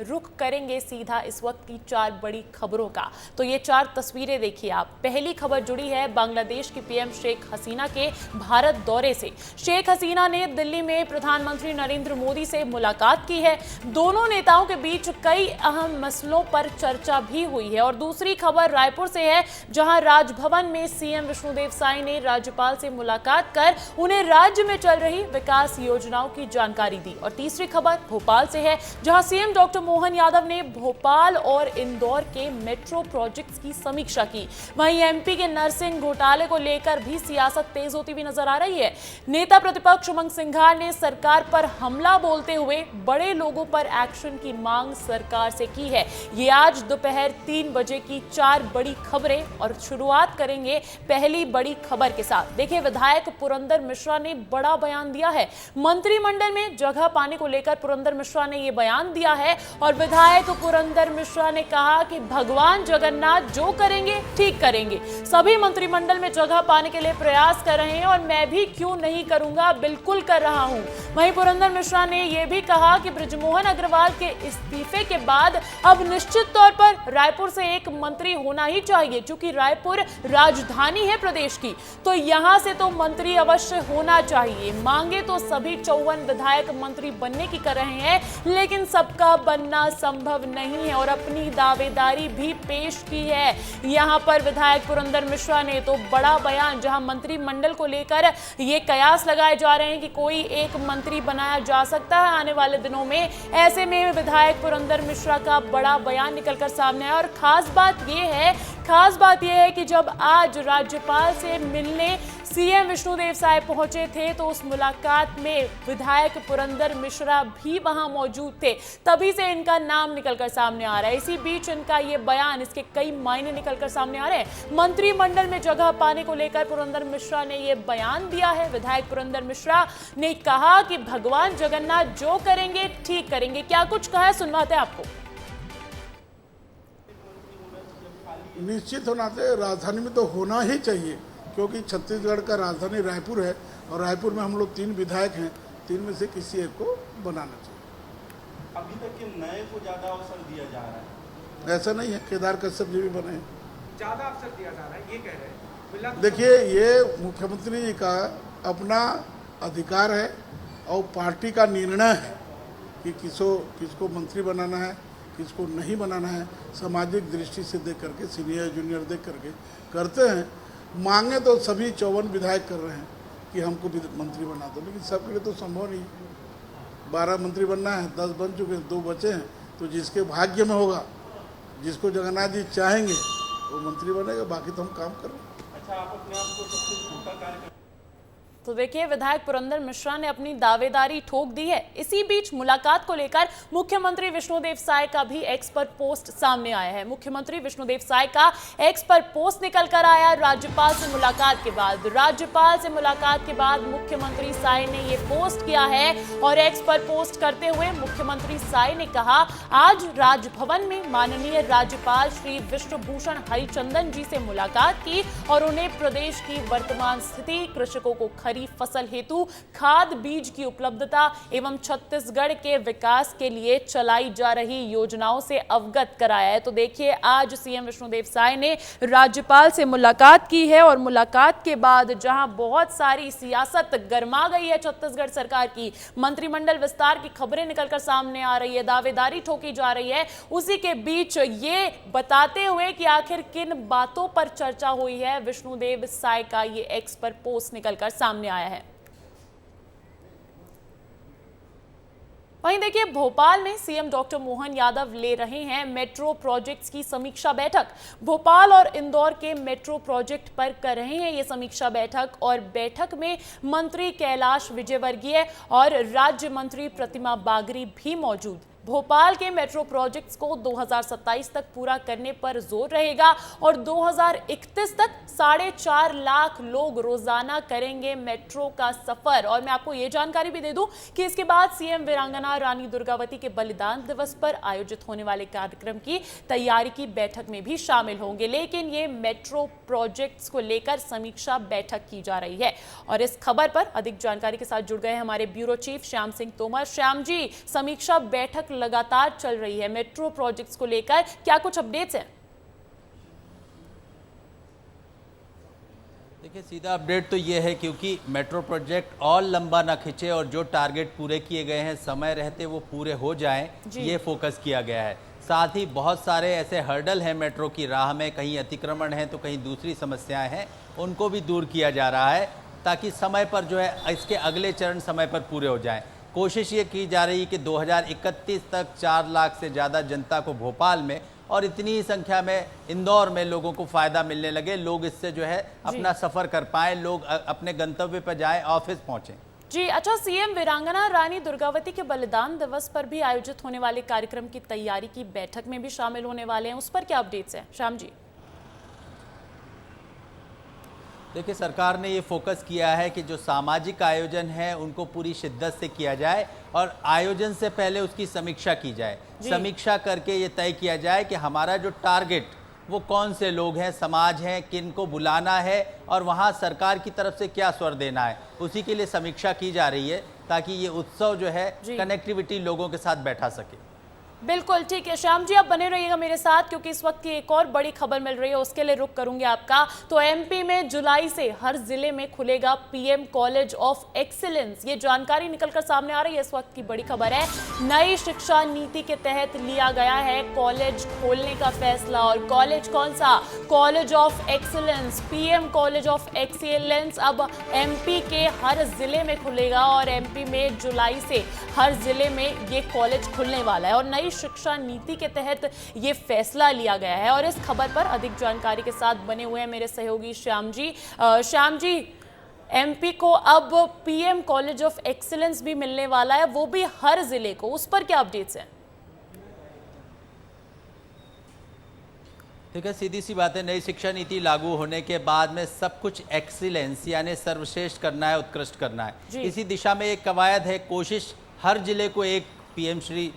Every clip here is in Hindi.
रुख करेंगे सीधा इस वक्त की 4 बड़ी खबरों का। तो ये 4 तस्वीरें देखिए आप। पहली खबर जुड़ी है बांग्लादेश की पीएम शेख हसीना के भारत दौरे से। शेख हसीना ने दिल्ली में प्रधानमंत्री नरेंद्र मोदी से मुलाकात की है। दोनों नेताओं के बीच कई अहम मसलों पर चर्चा भी हुई है। और दूसरी खबर रायपुर से है, जहां राजभवन में सीएम विष्णुदेव साई ने राज्यपाल से मुलाकात कर उन्हें राज्य में चल रही विकास योजनाओं की जानकारी दी। और तीसरी खबर भोपाल से है, जहां सीएम डॉक्टर मोहन यादव ने भोपाल और इंदौर के मेट्रो प्रोजेक्ट्स की समीक्षा की। वहीं एमपी के नरसिंह घोटाले को लेकर भी सियासत तेज होती हुई नजर आ रही है। नेता प्रतिपक्ष उमंग सिंघार ने सरकार पर हमला बोलते हुए बड़े लोगों पर एक्शन की मांग सरकार से की है। ये आज दोपहर 3 बजे की 4 बड़ी खबरें, और शुरुआत करेंगे पहली बड़ी खबर के साथ। देखिए, विधायक पुरंदर मिश्रा ने बड़ा बयान दिया है। मंत्रिमंडल में जगह पाने को लेकर पुरंदर मिश्रा ने यह बयान दिया है और विधायक पुरंदर मिश्रा ने कहा कि भगवान जगन्नाथ जो करेंगे ठीक करेंगे। सभी मंत्रिमंडल में जगह पाने के लिए प्रयास कर रहे हैं और मैं भी क्यों नहीं करूंगा, बिल्कुल कर रहा हूं। वहीं पुरंदर मिश्रा ने यह भी कहा कि बृजमोहन अग्रवाल के इस्तीफे के बाद अब निश्चित तौर पर रायपुर से एक मंत्री होना ही चाहिए, क्योंकि रायपुर राजधानी है प्रदेश की, तो यहां से तो मंत्री अवश्य होना चाहिए। मांगे तो सभी 54 विधायक मंत्री बनने की कर रहे हैं, लेकिन सबका बनना संभव नहीं है और अपनी दावेदारी भी पेश की है। यहां पर विधायक पुरंदर मिश्रा ने तो बड़ा बयान, जहां मंत्रिमंडल को लेकर ये कयास लगाए जा रहे हैं कि कोई एक मंत्री बनाया जा सकता है आने वाले दिनों में। ऐसे में विधायक पुरंदर मिश्रा का बड़ा बयान निकलकर सामने आया। और खास बात यह है कि जब आज राज्यपाल से मिलने सीएम विष्णुदेव साई पहुंचे थे, तो उस मुलाकात में विधायक पुरंदर मिश्रा भी वहां मौजूद थे, तभी से इनका नाम निकलकर सामने आ रहा है। इसी बीच इनका ये बयान, इसके कई मायने निकलकर सामने आ रहे हैं। मंत्रिमंडल में जगह पाने को लेकर पुरंदर मिश्रा ने ये बयान दिया है। विधायक पुरंदर मिश्रा ने कहा कि भगवान जगन्नाथ जो करेंगे ठीक करेंगे। क्या कुछ कहा है, सुनवाते हैं आपको। निश्चित होना चाहिए, राजधानी में तो होना ही चाहिए, क्योंकि छत्तीसगढ़ का राजधानी रायपुर है और रायपुर में हम लोग 3 विधायक हैं, 3 में से किसी एक को बनाना चाहिए। अभी तक के नए को ज्यादा अवसर दिया जा रहा है। ऐसा नहीं है, केदार कश्यप जी भी बने हैं, ज्यादा अवसर दिया जा रहा है, ये कह रहे हैं। देखिए, ये मुख्यमंत्री जी का अपना अधिकार है और पार्टी का निर्णय है कि किसको मंत्री बनाना है, किसको नहीं बनाना है। सामाजिक दृष्टि से देख करके, सीनियर जूनियर देख करके करते हैं। मांगे तो सभी 54 विधायक कर रहे हैं कि हमको भी मंत्री बना दो, लेकिन सबके लिए तो संभव नहीं है। 12 मंत्री बनना है, 10 बन चुके हैं, 2 बचे हैं। तो जिसके भाग्य में होगा, जिसको जगन्नाथ जी चाहेंगे वो मंत्री बनेगा, बाकी तो हम काम कर रहे हैं। अच्छा, आप अपने आप को सबसे छोटा कार्य। तो देखिए, विधायक पुरंदर मिश्रा ने अपनी दावेदारी ठोक दी है। इसी बीच मुलाकात को लेकर मुख्यमंत्री विष्णुदेव साई का भी एक्स पर पोस्ट सामने आया है। मुख्यमंत्री विष्णुदेव साई का एक्स पर पोस्ट निकल कर आया राज्यपाल से मुलाकात के बाद। राज्यपाल से मुलाकात के बाद मुख्यमंत्री साई ने ये पोस्ट किया है और एक्स पर पोस्ट करते हुए मुख्यमंत्री साई ने कहा, आज राजभवन में माननीय राज्यपाल श्री विश्वभूषण हरिचंदन जी से मुलाकात की और उन्हें प्रदेश की वर्तमान स्थिति, कृषकों को खरीफ फसल हेतु खाद बीज की उपलब्धता एवं छत्तीसगढ़ के विकास के लिए चलाई जा रही योजनाओं से अवगत कराया है। तो देखिए, आज सीएम विष्णुदेव साई ने राज्यपाल से मुलाकात की है और मुलाकात के बाद जहां बहुत सारी सियासत गर्मा गई है छत्तीसगढ़ सरकार की, मंत्रिमंडल विस्तार की खबरें निकलकर सामने आ रही है, दावेदारी ठोकी जा रही है, उसी के बीच ये बताते हुए कि आखिर किन बातों पर चर्चा हुई है, विष्णुदेव साई का ये एक्स पर पोस्ट निकलकर सामने आया है। वहीं देखिए, भोपाल में सीएम डॉक्टर मोहन यादव ले रहे हैं मेट्रो प्रोजेक्ट्स की समीक्षा बैठक। भोपाल और इंदौर के मेट्रो प्रोजेक्ट पर कर रहे हैं ये समीक्षा बैठक और बैठक में मंत्री कैलाश विजयवर्गीय और राज्य मंत्री प्रतिमा बागरी भी मौजूद। भोपाल के मेट्रो प्रोजेक्ट्स को 2027 तक पूरा करने पर जोर रहेगा और 2031 तक 4.5 लाख लोग रोजाना करेंगे मेट्रो का सफर। और मैं आपको ये जानकारी भी दे दूं कि इसके बाद सीएम वीरांगना रानी दुर्गावती के बलिदान दिवस पर आयोजित होने वाले कार्यक्रम की तैयारी की बैठक में भी शामिल होंगे। लेकिन ये मेट्रो प्रोजेक्ट्स को लेकर समीक्षा बैठक की जा रही है और इस खबर पर अधिक जानकारी के साथ जुड़ गए हमारे ब्यूरो चीफ श्याम सिंह तोमर। श्याम जी, समीक्षा बैठक लगातार चल रही है मेट्रो प्रोजेक्ट्स को लेकर, क्या कुछ अपडेट्स हैं? देखिए, सीधा अपडेट तो ये है क्योंकि मेट्रो प्रोजेक्ट और लंबा ना खिंचे और जो टारगेट पूरे किए गए हैं समय रहते वो पूरे हो जाएं, ये फोकस किया गया है। साथ ही बहुत सारे ऐसे हर्डल हैं मेट्रो की राह में, कहीं अतिक्रमण है तो कहीं दूसरी समस्याएं हैं, उनको भी दूर किया जा रहा है ताकि समय पर जो है इसके अगले चरण समय पर पूरे हो जाएं। कोशिश ये की जा रही है कि 2031 तक 4 लाख से ज़्यादा जनता को भोपाल में और इतनी ही संख्या में इंदौर में लोगों को फ़ायदा मिलने लगे, लोग इससे जो है अपना सफ़र कर पाएँ, लोग अपने गंतव्य पर जाएँ, ऑफिस पहुँचें। जी अच्छा, सीएम वीरांगना रानी दुर्गावती के बलिदान दिवस पर भी आयोजित होने वाले कार्यक्रम की तैयारी की बैठक में भी शामिल होने वाले हैं, उस पर क्या अपडेट्स हैं श्याम जी? देखिए, सरकार ने ये फोकस किया है कि जो सामाजिक आयोजन है उनको पूरी शिद्दत से किया जाए और आयोजन से पहले उसकी समीक्षा की जाए। समीक्षा करके ये तय किया जाए कि हमारा जो टारगेट वो कौन से लोग हैं, समाज हैं, किन को बुलाना है और वहाँ सरकार की तरफ से क्या स्वर देना है, उसी के लिए समीक्षा की जा रही है ताकि ये उत्सव जो है कनेक्टिविटी लोगों के साथ बैठा सके। बिल्कुल ठीक है श्याम जी, आप बने रहिएगा मेरे साथ क्योंकि इस वक्त की एक और बड़ी खबर मिल रही है, उसके लिए रुक करूंगी आपका। तो एमपी में जुलाई से हर जिले में खुलेगा पीएम कॉलेज ऑफ एक्सीलेंस, ये जानकारी निकलकर सामने आ रही है। इस वक्त की बड़ी खबर है, नई शिक्षा नीति के तहत लिया गया है कॉलेज खोलने का फैसला। और कॉलेज कौन सा? College of excellence, PM college of excellence अब एमपी के हर जिले में खुलेगा और एमपी में जुलाई से हर जिले में ये कॉलेज खुलने वाला है और नई शिक्षा नीति के तहत ये फैसला लिया गया है। और इस खबर पर अधिक जानकारी के साथ बने हुए हैं मेरे सहयोगी श्याम जी। श्याम जी, एमपी को अब पीएम कॉलेज ऑफ एक्सीलेंस भी मिलने वाला है, वो भी हर जिले को, उस पर क्या अपडेट्स हैं? ठीक है, सीधी सी बात है, नई शिक्षा नीति लागू होने के बाद में सब कुछ एक्सीलेंस यानी सर्वश्रेष्ठ करना है, उत्कृष्ट करना है। इसी दिशा में एक कवायद है, कोशिश हर जिले को एक पीएम श्री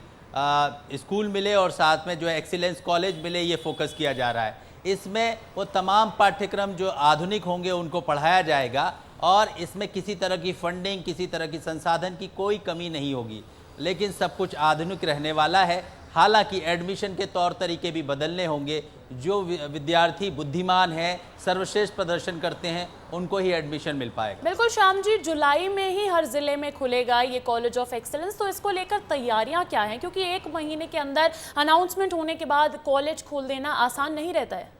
स्कूल मिले और साथ में जो है एक्सीलेंस कॉलेज मिले, ये फोकस किया जा रहा है। इसमें वो तमाम पाठ्यक्रम जो आधुनिक होंगे उनको पढ़ाया जाएगा और इसमें किसी तरह की फंडिंग, किसी तरह की संसाधन की कोई कमी नहीं होगी, लेकिन सब कुछ आधुनिक रहने वाला है। हालांकि एडमिशन के तौर तरीके भी बदलने होंगे, जो विद्यार्थी बुद्धिमान हैं, सर्वश्रेष्ठ प्रदर्शन करते हैं, उनको ही एडमिशन मिल पाएगा। बिल्कुल श्याम जी, जुलाई में ही हर जिले में खुलेगा ये कॉलेज ऑफ एक्सीलेंस, तो इसको लेकर तैयारियां क्या हैं? क्योंकि 1 महीने के अंदर अनाउंसमेंट होने के बाद कॉलेज खोल देना आसान नहीं रहता है।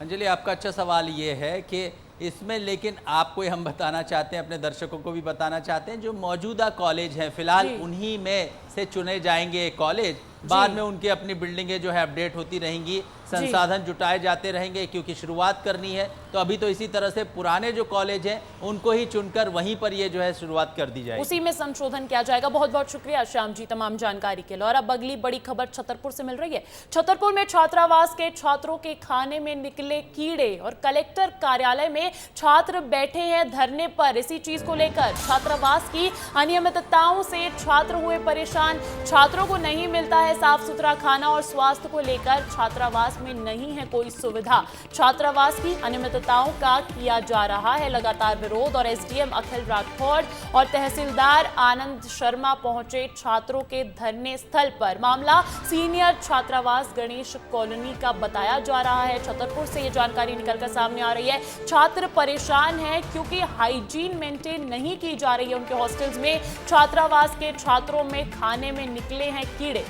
अंजलि, आपका अच्छा सवाल ये है कि इसमें लेकिन आपको हम बताना चाहते हैं, अपने दर्शकों को भी बताना चाहते हैं, जो मौजूदा कॉलेज हैं फिलहाल उन्हीं में से चुने जाएंगे कॉलेज, बाद में उनकी अपनी बिल्डिंगें जो है अपडेट होती रहेंगी, संसाधन जुटाए जाते रहेंगे, क्योंकि शुरुआत करनी है। तो अभी तो इसी तरह से पुराने जो कॉलेज हैं उनको ही चुनकर वहीं पर ये जो है शुरुआत कर दी जाएगी, उसी में संशोधन किया जाएगा। बहुत बहुत शुक्रिया श्याम जी तमाम जानकारी के लिए। और अब अगली बड़ी खबर छतरपुर से मिल रही है। छतरपुर में छात्रावास के छात्रों के खाने में निकले कीड़े और कलेक्टर कार्यालय में छात्र बैठे हैं धरने पर। इसी चीज को लेकर छात्रावास की अनियमितताओं से छात्र हुए परेशान, छात्रों को नहीं मिलता है साफ सुथरा खाना और स्वास्थ्य को लेकर छात्रावास में नहीं है कोई सुविधा। छात्रावास की अनियमितताओं का किया जा रहा है लगातार विरोध और एसडीएम अखिल राठौड़ और तहसीलदार आनंद शर्मा पहुंचे छात्रों के धरने स्थल पर। मामला सीनियर छात्रावास गणेश कॉलोनी का बताया जा रहा है। छतरपुर से ये जानकारी निकलकर सामने आ रही है। छात्र परेशान हैं क्योंकि हाइजीन मेंटेन नहीं की जा रही है उनके हॉस्टल्स में। छात्रावास के छात्रों में खाने में निकले हैं कीड़े।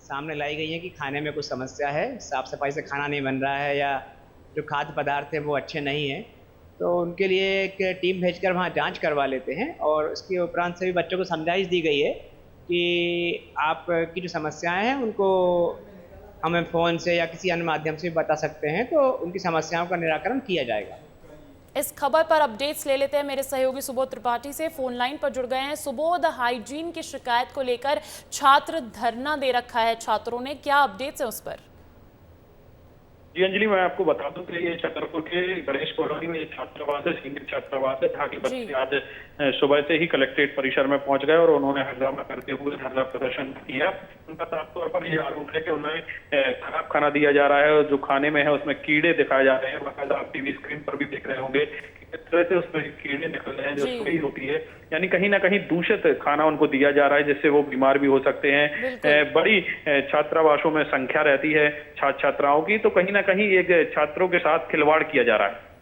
सामने लाई गई है कि खाने में कुछ समस्या है, साफ़ सफाई से खाना नहीं बन रहा है या जो खाद्य पदार्थ है वो अच्छे नहीं हैं, तो उनके लिए एक टीम भेजकर वहाँ जांच करवा लेते हैं। और उसके उपरांत सभी बच्चों को समझाइश दी गई है कि आपकी जो समस्याएं हैं उनको हमें फ़ोन से या किसी अन्य माध्यम से बता सकते हैं, तो उनकी समस्याओं का निराकरण किया जाएगा। इस खबर पर अपडेट्स ले लेते हैं मेरे सहयोगी सुबोध त्रिपाठी से, फोन लाइन पर जुड़ गए हैं। सुबोध, हाइजीन की शिकायत को लेकर छात्र धरना दे रखा है छात्रों ने, क्या अपडेट्स है उस पर? जी अंजलि, मैं आपको बता दूं कि ये छतरपुर के गणेश कॉलोनी में छात्रावास है, सीनियर छात्रावास है, जहाँ के बच्चे आज सुबह से ही कलेक्ट्रेट परिसर में पहुंच गए और उन्होंने हंगामा करते हुए धरना प्रदर्शन किया। उनका साफ तौर पर ये आरोप है कि उन्हें खराब खाना दिया जा रहा है और जो खाने में है उसमें कीड़े दिखाए जा रहे हैं। बाकायदा आप टीवी स्क्रीन पर भी देख रहे होंगे कि इस तरह से उसमें कीड़े निकल रहे हैं जो सुई होती है, यानी कहीं ना कहीं दूषित खाना उनको दिया जा रहा है, जिससे वो बीमार भी हो सकते हैं। बड़ी छात्रावासों में संख्या रहती है छात्र छात्राओं की, तो कहीं ना कहीं एक छात्रों के साथ खिलवाड़ किया जा रहा है।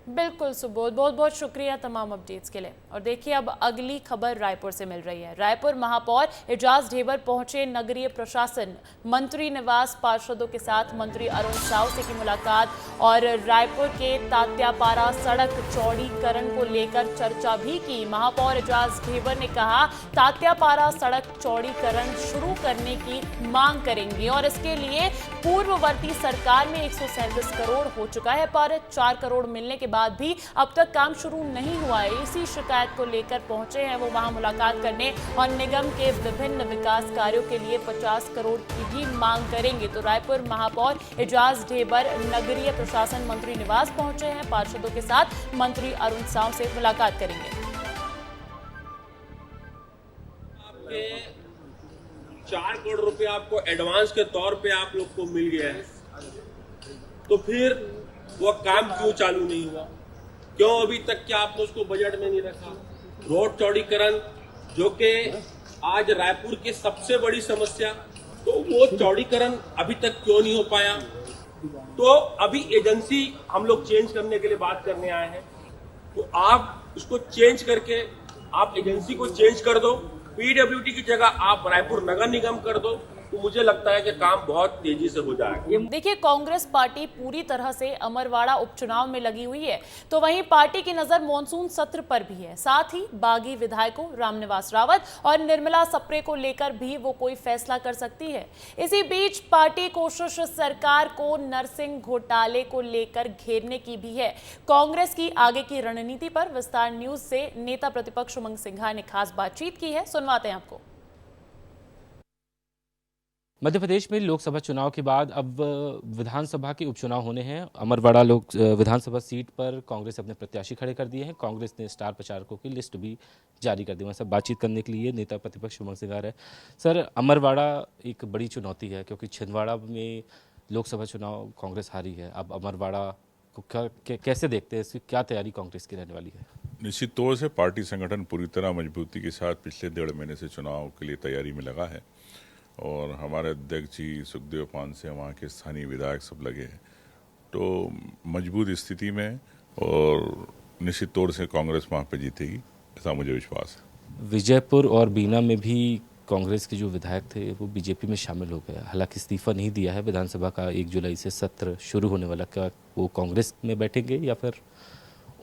बिल्कुल सुबोध, बहुत बहुत शुक्रिया तमाम अपडेट्स के लिए। और देखिए अब अगली खबर रायपुर से मिल रही है। रायपुर महापौर एजाज ढेबर पहुंचे नगरीय प्रशासन, मंत्री निवास, पार्षदों के साथ मंत्री अरुण साव से की मुलाकात और रायपुर के तात्यापारा सड़क चौड़ीकरण को लेकर चर्चा भी की। महापौर एजाज ढेबर ने कहा तात्यापारा सड़क चौड़ीकरण शुरू करने की मांग करेंगे और इसके लिए पूर्ववर्ती सरकार में 137 करोड़ हो चुका है, पर 4 करोड़ मिलने के बाद भी अब तक काम शुरू नहीं हुआ है। इसी शिकायत को लेकर पहुंचे हैं वो वहां मुलाकात करने और निगम के विभिन्न विकास कार्यों के लिए 50 करोड़ की भी मांग करेंगे। तो रायपुर महापौर एजाज ढेबर नगरीय प्रशासन मंत्री निवास पहुंचे हैं, पार्षदों के साथ मंत्री अरुण साव से मुलाकात करेंगे। आपके 4 करोड़ रुपए आपको एडवांस के तौर पे आप लोग को मिल गया है, तो फिर वो काम क्यों चालू नहीं हुआ? क्यों अभी तक क्या आपने उसको बजट में नहीं रखा? रोड चौड़ीकरण जो कि आज रायपुर की सबसे बड़ी समस्या, तो वो चौड़ीकरण अभी तक क्यों नहीं हो पाया? तो अभी एजेंसी हम लोग चेंज करने के लिए बात करने आए हैं, तो आप उसको चेंज करके आप एजेंसी को चेंज कर दो, पीडब्ल्यूडी की जगह आप रायपुर नगर निगम कर दो, तो मुझे लगता है कि काम बहुत तेजी से हो जाएगा। देखिए कांग्रेस पार्टी पूरी तरह से अमरवाड़ा उपचुनाव में लगी हुई है, तो वहीं पार्टी की नजर मॉनसून सत्र पर भी है। साथ ही बागी विधायकों रामनिवास रावत और निर्मला सप्रे को लेकर भी वो कोई फैसला कर सकती है। इसी बीच पार्टी कोशिश सरकार को नरसिंह घोटाले को लेकर घेरने की भी है। कांग्रेस की आगे की रणनीति पर विस्तार न्यूज से नेता प्रतिपक्ष उमंग सिंघार ने खास बातचीत की है, सुनवाते हैं आपको। मध्य प्रदेश में लोकसभा चुनाव के बाद अब विधानसभा के उपचुनाव होने हैं। अमरवाड़ा विधानसभा सीट पर कांग्रेस अपने प्रत्याशी खड़े कर दिए हैं। कांग्रेस ने स्टार प्रचारकों की लिस्ट भी जारी कर दी। वहाँ सब बातचीत करने के लिए नेता प्रतिपक्ष उमंग सिंघार है। सर, अमरवाड़ा एक बड़ी चुनौती है क्योंकि छिंदवाड़ा में लोकसभा चुनाव कांग्रेस हारी है। अब अमरवाड़ा को कैसे देखते हैं, इसकी क्या तैयारी कांग्रेस की रहने वाली है? निश्चित तौर से पार्टी संगठन पूरी तरह मजबूती के साथ पिछले 1.5 महीने से चुनाव के लिए तैयारी में लगा है और हमारे अध्यक्ष जी सुखदेव पान से वहाँ के स्थानीय विधायक सब लगे हैं, तो मजबूत स्थिति में और निश्चित तौर से कांग्रेस वहाँ पे जीतेगी, ऐसा मुझे विश्वास है। विजयपुर और बीना में भी कांग्रेस के जो विधायक थे वो बीजेपी में शामिल हो गए, हालांकि इस्तीफा नहीं दिया है। विधानसभा का 1 जुलाई से सत्र शुरू होने वाला, क्या वो कांग्रेस में बैठेंगे या फिर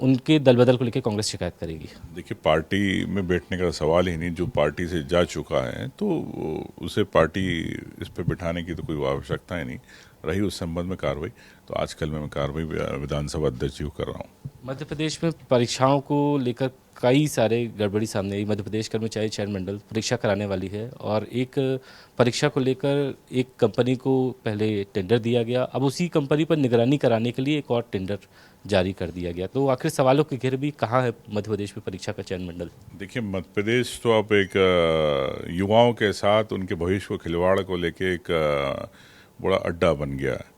उनके दल बदल को लेकर कांग्रेस शिकायत करेगी? देखिए, पार्टी में बैठने का सवाल ही नहीं। जो पार्टी से जा चुका है तो उसे पार्टी इस पर बिठाने की तो कोई आवश्यकता ही नहीं रही। उस संबंध में कार्रवाई तो आजकल मैं कार्रवाई विधानसभा अध्यक्ष जी को कर रहा हूँ। मध्य प्रदेश में परीक्षाओं को लेकर कई सारे गड़बड़ी सामने आई। मध्य प्रदेश कर्मचारी चयन मंडल परीक्षा कराने वाली है और एक परीक्षा को लेकर एक कंपनी को पहले टेंडर दिया गया, अब उसी कंपनी पर निगरानी कराने के लिए एक और टेंडर जारी कर दिया गया। तो आखिर सवालों की घेर भी कहाँ है मध्य प्रदेश में परीक्षा का चयन मंडल? देखिए, मध्य प्रदेश तो अब एक युवाओं के साथ उनके भविष्य को खिलवाड़ को लेके एक बड़ा अड्डा बन गया है।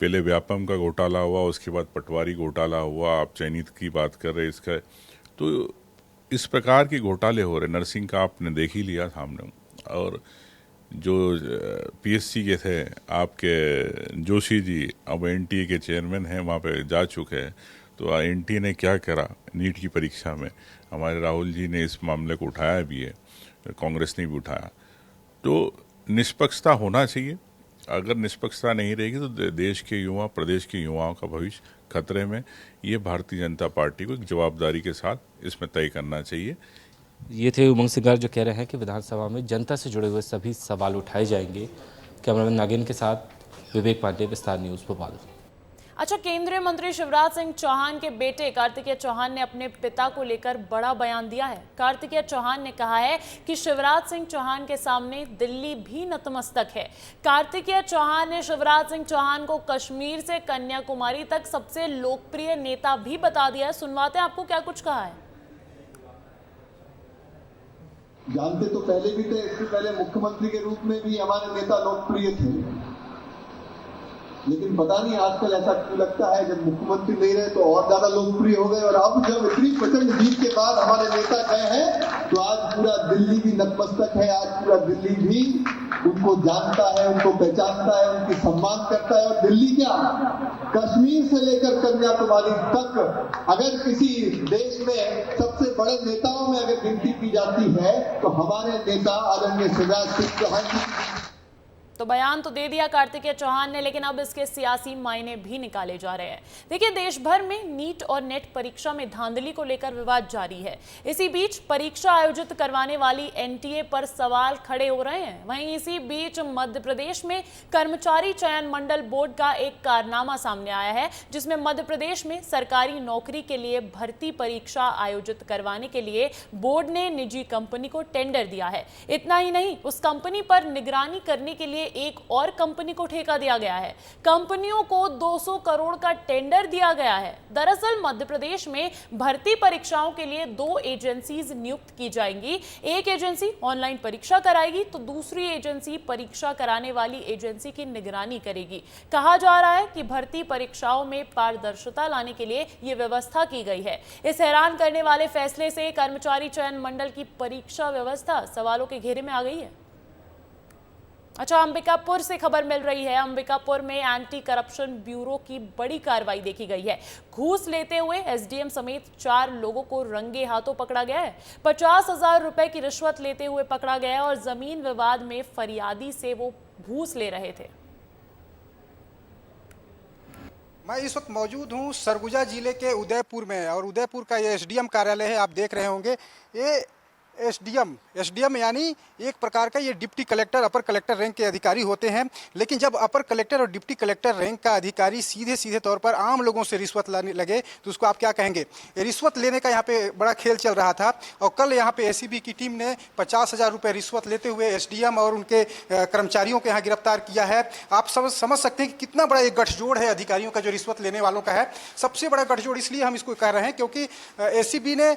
पहले व्यापम का घोटाला हुआ, उसके बाद पटवारी घोटाला हुआ, आप चयनित की बात कर रहे इसका, तो इस प्रकार के घोटाले हो रहे। नरसिंह का आपने देख ही लिया सामने, और जो पीएससी के थे आपके जोशी जी अब एनटीए के चेयरमैन हैं, वहाँ पे जा चुके हैं। तो एनटीए ने क्या करा नीट की परीक्षा में, हमारे राहुल जी ने इस मामले को उठाया भी है, कांग्रेस ने भी उठाया। तो निष्पक्षता होना चाहिए। अगर निष्पक्षता नहीं रहेगी तो देश के युवा, प्रदेश के युवाओं का भविष्य खतरे में। ये भारतीय जनता पार्टी को एक जवाबदारी के साथ इसमें तय करना चाहिए। ये थे उमंग सिंघार जो कह रहे हैं कि विधानसभा में जनता से जुड़े हुए सभी सवाल उठाए जाएंगे। कैमरामैन नागिन के साथ विवेक पांडे, विस्तार न्यूज़, भोपाल। अच्छा, केंद्रीय मंत्री शिवराज सिंह चौहान के बेटे कार्तिकेय चौहान ने अपने पिता को लेकर बड़ा बयान दिया है। कार्तिकेय चौहान ने कहा है कि शिवराज सिंह चौहान के सामने दिल्ली भी नतमस्तक है। कार्तिकेय चौहान ने शिवराज सिंह चौहान को कश्मीर से कन्याकुमारी तक सबसे लोकप्रिय नेता भी बता दिया है। सुनवाते हैं आपको क्या कुछ कहा है। जानते तो पहले भी थे, इससे पहले मुख्यमंत्री के रूप में भी हमारे नेता लोकप्रिय थे। लेकिन पता नहीं आजकल ऐसा क्यों लगता है, जब मुख्यमंत्री नहीं रहे तो और ज्यादा लोकप्रिय हो गए, और अब जब इतनी प्रचंड जीत के बाद हमारे नेता गए हैं तो आज पूरा दिल्ली भी नतमस्तक है। आज पूरा दिल्ली भी उनको जानता है, उनको पहचानता है, उनकी सम्मान करता है। और दिल्ली क्या, कश्मीर से लेकर कन्याकुमारी तक अगर किसी देश में सबसे बड़े नेताओं में अगर गिनती की जाती है तो हमारे नेता आदरणीय शिवराज सिंह चौहान जी। तो बयान तो दे दिया कार्तिकेय चौहान ने, लेकिन अब इसके सियासी मायने भी निकाले जा रहे हैं। देखिए, देश भर में नीट और नेट परीक्षा में धांधली को लेकर विवाद जारी है। इसी बीच परीक्षा आयोजित करवाने वाली एनटीए पर सवाल खड़े हो रहे हैं। वहीं इसी बीच मध्य प्रदेश में कर्मचारी चयन मंडल बोर्ड का एक कारनामा सामने आया है, जिसमें मध्य प्रदेश में सरकारी नौकरी के लिए भर्ती परीक्षा आयोजित करवाने के लिए बोर्ड ने निजी कंपनी को टेंडर दिया है। इतना ही नहीं, उस कंपनी पर निगरानी करने के लिए एक और कंपनी को ठेका दिया गया है। कंपनियों को 200 करोड़ का टेंडर दिया गया है। दरअसल मध्य प्रदेश में भर्ती परीक्षाओं के लिए 2 एजेंसीज नियुक्त की जाएंगी। एक एजेंसी ऑनलाइन परीक्षा कराएगी तो दूसरी एजेंसी परीक्षा कराने वाली एजेंसी की निगरानी करेगी। कहा जा रहा है कि भर्ती परीक्षाओं में पारदर्शिता लाने के लिए यह व्यवस्था की गई है। इस हैरान करने वाले फैसले से कर्मचारी चयन मंडल की परीक्षा व्यवस्था सवालों के घेरे में आ गई है। अच्छा, अंबिकापुर से खबर मिल रही है। अंबिकापुर में एंटी करप्शन ब्यूरो की बड़ी कार्रवाई देखी गई है। घूस लेते हुए एसडीएम समेत 4 लोगों को रंगे हाथों पकड़ा गया है। 50,000 रुपए की रिश्वत लेते हुए पकड़ा गया और जमीन विवाद में फरियादी से वो घूस ले रहे थे। मैं इस वक्त मौजूद हूँ सरगुजा जिले के उदयपुर में, और उदयपुर का ये एसडीएम कार्यालय है। आप देख रहे होंगे ये एसडीएम यानी एक प्रकार का ये डिप्टी कलेक्टर, अपर कलेक्टर रैंक के अधिकारी होते हैं। लेकिन जब अपर कलेक्टर और डिप्टी कलेक्टर रैंक का अधिकारी सीधे तौर पर आम लोगों से रिश्वत लेने लगे तो उसको आप क्या कहेंगे। रिश्वत लेने का यहाँ पे बड़ा खेल चल रहा था, और कल यहाँ पे एसीबी की टीम ने 50,000 रुपये रिश्वत लेते हुए एसडीएम और उनके कर्मचारियों को यहाँ गिरफ्तार किया है। आप समझ सकते हैं कि कितना बड़ा एक गठजोड़ है अधिकारियों का जो रिश्वत लेने वालों का है। सबसे बड़ा गठजोड़ इसलिए हम इसको कह रहे हैं क्योंकि एसीबी ने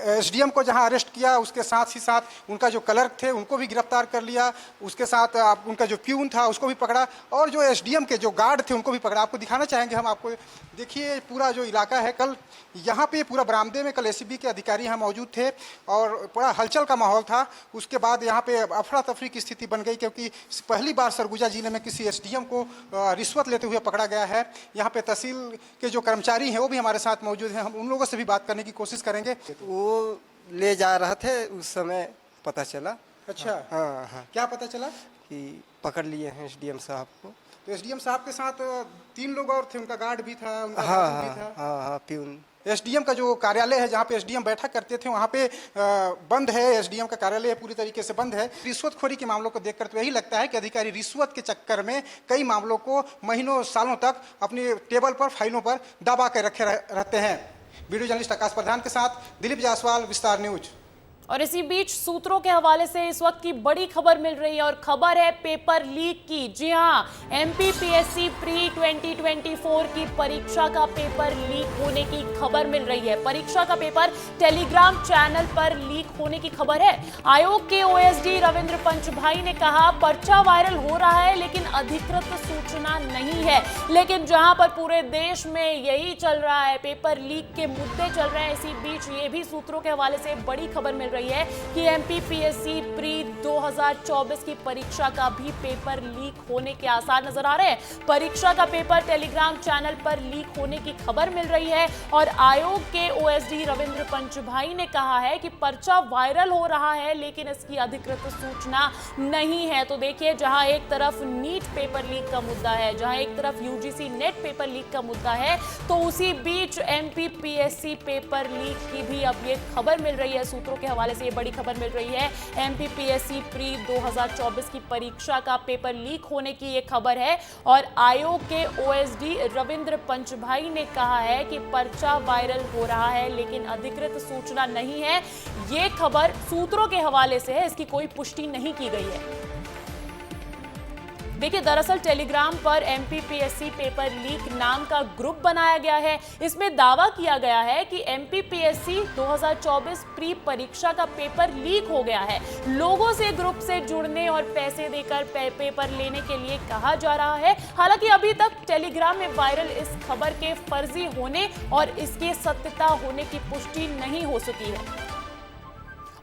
एसडीएम को जहाँ अरेस्ट किया उसके साथ ही साथ उनका जो क्लर्क थे उनको भी गिरफ्तार कर लिया। उसके साथ उनका जो प्यून था उसको भी पकड़ा, और जो एसडीएम के जो गार्ड थे उनको भी पकड़ा। आपको दिखाना चाहेंगे हम आपको। देखिए पूरा जो इलाका है, कल यहाँ पे पूरा बरामदे में कल एसीबी के अधिकारी यहाँ मौजूद थे और बड़ा हलचल का माहौल था। उसके बाद यहाँ पे अफरा तफरी की स्थिति बन गई क्योंकि पहली बार सरगुजा जिले में किसी एसडीएम को रिश्वत लेते हुए पकड़ा गया है। यहाँ पे तहसील के जो कर्मचारी हैं वो भी हमारे साथ मौजूद हैं। हम उन लोगों से भी बात करने की कोशिश करेंगे। वो ले जा रहे थे, उस समय पता चला। अच्छा, हाँ। क्या पता चला? कि पकड़ लिए हैं एसडीएम साहब को। तो एसडीएम साहब के साथ 3 लोग और थे, उनका गार्ड भी था, उनका भी था। हाँ, प्यून। एसडीएम का जो कार्यालय है जहाँ पे एसडीएम बैठा करते थे वहाँ पे बंद है। एसडीएम का कार्यालय पूरी तरीके से बंद है। रिश्वतखोरी के मामलों को देखकर तो यही लगता है कि अधिकारी रिश्वत के चक्कर में कई मामलों को महीनों सालों तक अपनी टेबल पर, फाइलों पर दबा कर रखे रहते हैं। वीडियो जर्नलिस्ट आकाश प्रधान के साथ दिलीप जायसवाल, विस्तार न्यूज। और इसी बीच सूत्रों के हवाले से इस वक्त की बड़ी खबर मिल रही है, और खबर है पेपर लीक की। जी हां, एमपीपीएससी प्री 2024 की परीक्षा का पेपर लीक होने की खबर मिल रही है। परीक्षा का पेपर टेलीग्राम चैनल पर लीक होने की खबर है। आयोग के ओएसडी रविंद्र पंचभाई ने कहा, पर्चा वायरल हो रहा है लेकिन अधिकृत सूचना नहीं है। लेकिन जहां पर पूरे देश में यही चल रहा है, पेपर लीक के मुद्दे चल रहे हैं, इसी बीच ये भी सूत्रों के हवाले से बड़ी खबर मिल रही है कि एमपीपीएससी प्री 2024 की परीक्षा का भी पेपर लीक होने के आसार नजर आ रहे हैं। परीक्षा का पेपर टेलीग्राम चैनल पर लीक होने की खबर मिल रही है, और आयोग के ओएसडी रविंद्र पंचभाई ने कहा है कि पर्चा वायरल हो रहा है लेकिन इसकी अधिकृत सूचना नहीं है। तो देखिए, जहां एक तरफ नीट पेपर लीक का मुद्दा है, जहां एक तरफ यूजीसी नेट पेपर लीक का मुद्दा है, तो उसी बीच एमपीपीएससी पेपर लीक की भी अब ये खबर मिल रही है। सूत्रों के हवाले से ये बड़ी खबर मिल रही है। एमपीपीएससी प्री 2024 की परीक्षा का पेपर लीक होने की ये खबर है, और आयोग के ओएसडी रविंद्र पंचभाई ने कहा है कि पर्चा वायरल हो रहा है लेकिन अधिकृत सूचना नहीं है। ये खबर सूत्रों के हवाले से है, इसकी कोई पुष्टि नहीं की गई है। देखिए, दरअसल टेलीग्राम पर एमपीपीएससी पेपर लीक नाम का ग्रुप बनाया गया है। इसमें दावा किया गया है कि एमपीपीएससी 2024 प्री परीक्षा का पेपर लीक हो गया है। लोगों से ग्रुप से जुड़ने और पैसे देकर पेपर लेने के लिए कहा जा रहा है। हालांकि अभी तक टेलीग्राम में वायरल इस खबर के फर्जी होने और इसके सत्यता होने की पुष्टि नहीं हो सकी है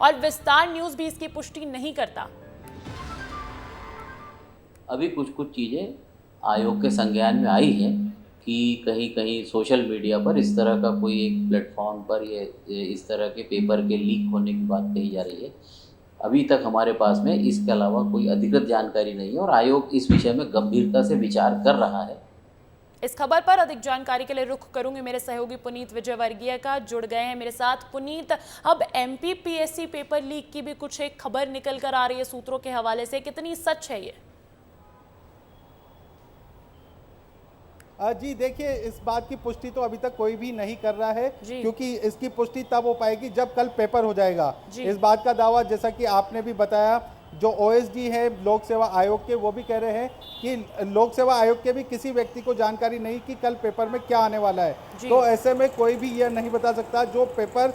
और विस्तार न्यूज भी इसकी पुष्टि नहीं करता। अभी कुछ चीज़ें आयोग के संज्ञान में आई है कि कहीं कहीं सोशल मीडिया पर इस तरह का कोई एक प्लेटफॉर्म पर ये इस तरह के पेपर के लीक होने की बात कही जा रही है। अभी तक हमारे पास में इसके अलावा कोई अधिकृत जानकारी नहीं है और आयोग इस विषय में गंभीरता से विचार कर रहा है। इस खबर पर अधिक जानकारी के लिए रुख करूंगी मेरे सहयोगी पुनीत विजयवर्गीय का। जुड़ गए हैं मेरे साथ। पुनीत, अब एमपीपीएससी पेपर लीक की भी कुछ एक खबर निकल कर आ रही है सूत्रों के हवाले से, कितनी सच है ये? जी देखिए, इस बात की पुष्टि तो अभी तक कोई भी नहीं कर रहा है, क्योंकि इसकी पुष्टि तब हो पाएगी जब कल पेपर हो जाएगा। इस बात का दावा, जैसा कि आपने भी बताया, जो ओएसडी है लोक सेवा आयोग के, वो भी कह रहे हैं कि लोक सेवा आयोग के भी किसी व्यक्ति को जानकारी नहीं कि कल पेपर में क्या आने वाला है। तो ऐसे में कोई भी यह नहीं बता सकता जो पेपर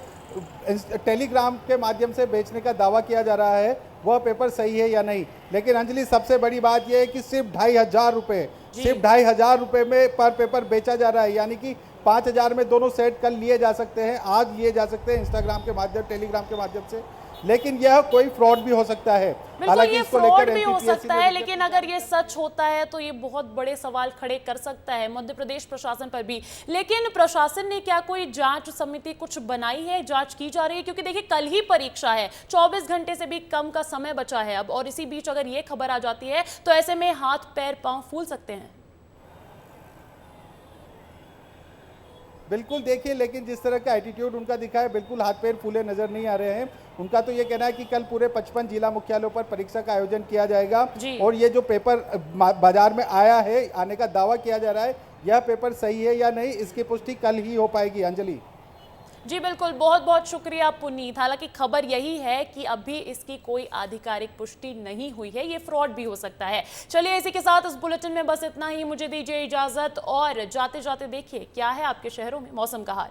टेलीग्राम के माध्यम से बेचने का दावा किया जा रहा है वह पेपर सही है या नहीं। लेकिन अंजलि, सबसे बड़ी बात यह है कि सिर्फ 2,500 रुपये, सिर्फ 2,500 रुपये में पर पेपर बेचा जा रहा है। यानी कि 5,000 में दोनों सेट कल लिए जा सकते हैं, आज लिए जा सकते हैं इंस्टाग्राम के माध्यम, टेलीग्राम के माध्यम से। लेकिन यह कोई फ्रॉड भी हो सकता है। हालांकि ये फ्रॉड भी हो सकता है, लेकिन अगर ये सच होता है तो ये बहुत बड़े सवाल खड़े कर सकता है मध्य प्रदेश प्रशासन पर भी। लेकिन प्रशासन ने क्या कोई जांच समिति कुछ बनाई है, जांच की जा रही है? क्योंकि देखिए, कल ही परीक्षा है, 24 घंटे से भी कम का समय बचा है अब, और इसी बीच अगर ये खबर आ जाती है तो ऐसे में हाथ पैर पांव फूल सकते हैं। बिल्कुल, देखिए, लेकिन जिस तरह का एटीट्यूड उनका दिखा है, बिल्कुल हाथ पैर फूले नजर नहीं आ रहे हैं। उनका तो ये कहना है कि कल पूरे 55 जिला मुख्यालयों पर परीक्षा का आयोजन किया जाएगा और ये जो पेपर बाजार में आया है, आने का दावा किया जा रहा है, यह पेपर सही है या नहीं, इसकी पुष्टि कल ही हो पाएगी। अंजलि जी बिल्कुल, बहुत बहुत शुक्रिया पुनीत। हालांकि खबर यही है कि अभी इसकी कोई आधिकारिक पुष्टि नहीं हुई है, ये फ्रॉड भी हो सकता है। चलिए, इसी के साथ इस बुलेटिन में बस इतना ही। मुझे दीजिए इजाजत और जाते जाते देखिए क्या है आपके शहरों में मौसम का हाल।